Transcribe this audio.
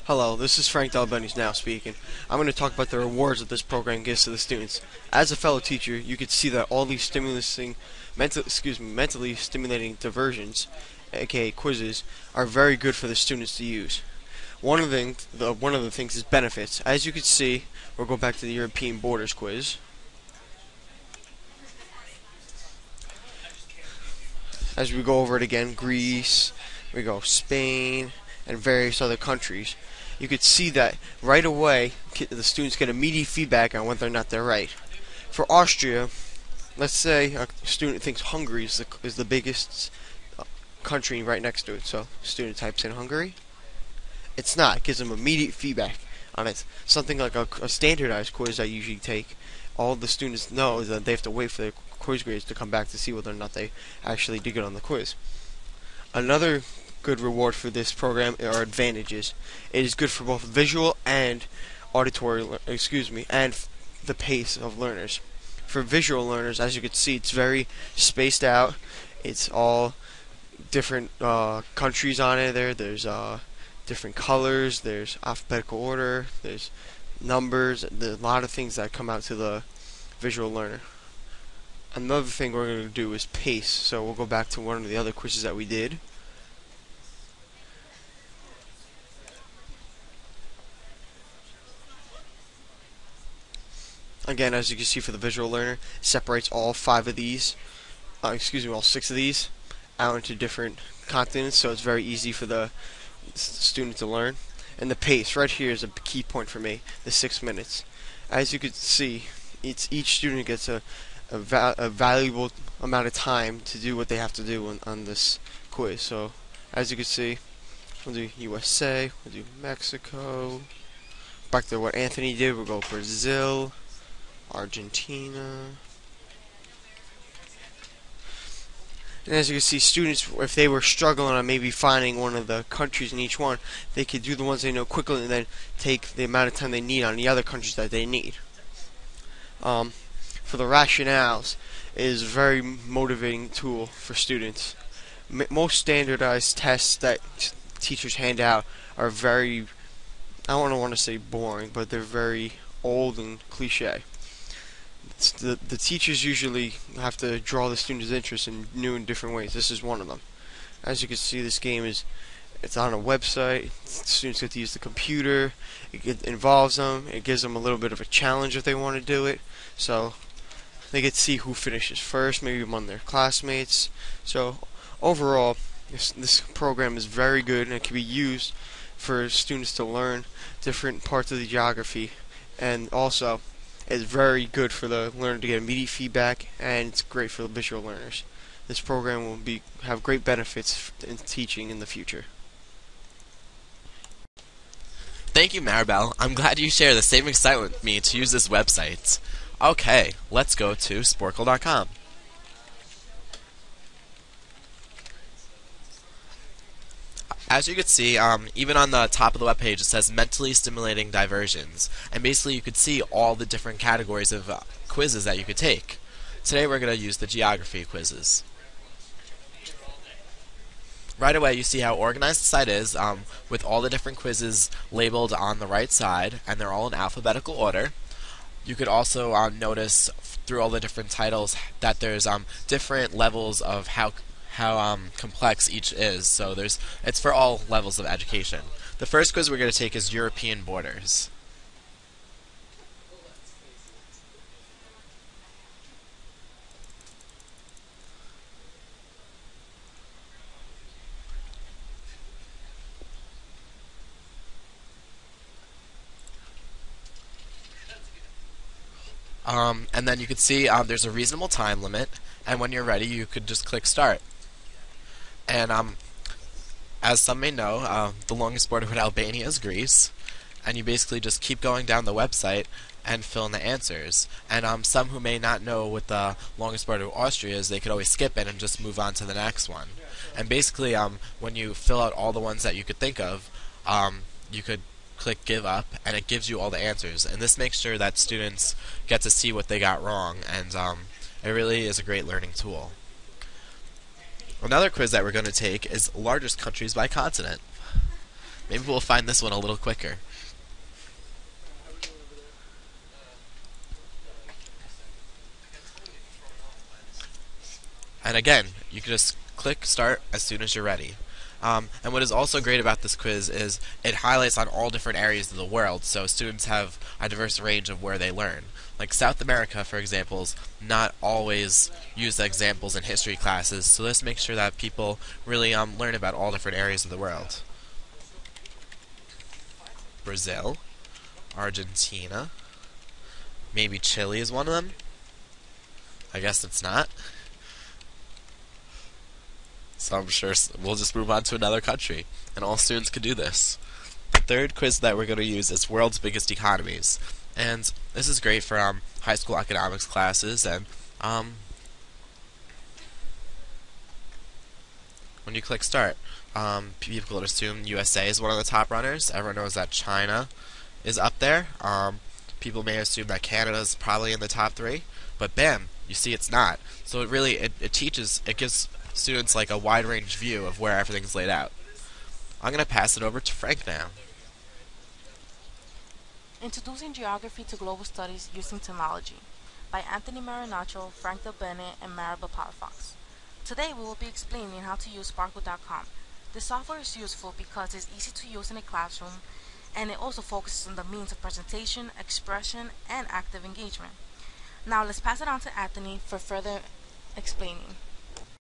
Hello, this is Frank Delbenny's now speaking. I'm going to talk about the rewards that this program gives to the students. As a fellow teacher, you could see that all these mentally stimulating diversions, aka quizzes, are very good for the students to use. One of the things is benefits. As you can see, we'll go back to the European Borders quiz. As we go over it again, Greece, we go Spain, and various other countries. You could see that right away the students get immediate feedback on whether or not they're right. For Austria, let's say a student thinks Hungary is the biggest country right next to it, so student types in Hungary. It's not. It gives them immediate feedback on it. Something like a standardized quiz I usually take, all the students know is that they have to wait for their quiz grades to come back to see whether or not they actually did good on the quiz. Another good reward for this program are advantages. It is good for both visual and auditory, and the pace of learners. For visual learners, as you can see, it's very spaced out. It's all different countries on it. There's different colors. There's alphabetical order. There's numbers. There's a lot of things that come out to the visual learner. Another thing we're going to do is pace. So we'll go back to one of the other quizzes that we did. Again, as you can see for the visual learner, it separates all all 6 of these out into different continents, so it's very easy for the student to learn. And the pace, right here, is a key point for me, the 6 minutes. As you can see, each student gets a valuable amount of time to do what they have to do on this quiz. So, as you can see, we'll do USA, we'll do Mexico, back to what Anthony did, we'll go Brazil, Argentina. And as you can see, students, if they were struggling on maybe finding one of the countries in each one, they could do the ones they know quickly and then take the amount of time they need on the other countries that they need. For the rationales, it is a very motivating tool for students. Most standardized tests that teachers hand out are very, I don't want to say boring, but they're very old and cliche. The teachers usually have to draw the students' interest in new and different ways. This is one of them. As you can see, this game it's on a website. Students get to use the computer. It involves them. It gives them a little bit of a challenge if they want to do it. So they get to see who finishes first, maybe among their classmates. So overall, this program is very good, and it can be used for students to learn different parts of the geography, and also it's very good for the learner to get immediate feedback, and it's great for the visual learners. This program will have great benefits in teaching in the future. Thank you, Maribel. I'm glad you share the same excitement with me to use this website. Okay, let's go to sporcle.com. As you can see, even on the top of the webpage, it says mentally stimulating diversions. And basically, you could see all the different categories of quizzes that you could take. Today, we're going to use the geography quizzes. Right away, you see how organized the site is, with all the different quizzes labeled on the right side, and they're all in alphabetical order. You could also notice through all the different titles that there's different levels of how complex each is. So it's for all levels of education. The first quiz we're going to take is European Borders. And then you can see there's a reasonable time limit, and when you're ready you could just click start. And as some may know, the longest border with Albania is Greece, and you basically just keep going down the website and fill in the answers. And some who may not know what the longest border with Austria is, they could always skip it and just move on to the next one. And basically, when you fill out all the ones that you could think of, you could click give up, and it gives you all the answers. And this makes sure that students get to see what they got wrong, and it really is a great learning tool. Another quiz that we're going to take is largest countries by continent. Maybe we'll find this one a little quicker. And again, you can just click start as soon as you're ready. And what is also great about this quiz is it highlights on all different areas of the world, so students have a diverse range of where they learn. Like South America, for example, is not always used as examples in history classes, so this makes sure that people really learn about all different areas of the world. Brazil, Argentina, maybe Chile is one of them. I guess it's not. So I'm sure we'll just move on to another country, and all students can do this. The third quiz that we're going to use is World's Biggest Economies, and this is great for high school economics classes. And when you click start, people would assume USA is one of the top runners. Everyone knows that China is up there. People may assume that Canada is probably in the top 3, but bam, you see it's not. So it gives students like a wide range view of where everything's laid out. I'm going to pass it over to Frank now. Introducing Geography to Global Studies Using Technology by Anthony Marinaccio, Frank Del Bene, and Maribel Palafox. Today we will be explaining how to use sporcle.com. This software is useful because it's easy to use in a classroom, and it also focuses on the means of presentation, expression, and active engagement. Now let's pass it on to Anthony for further explaining.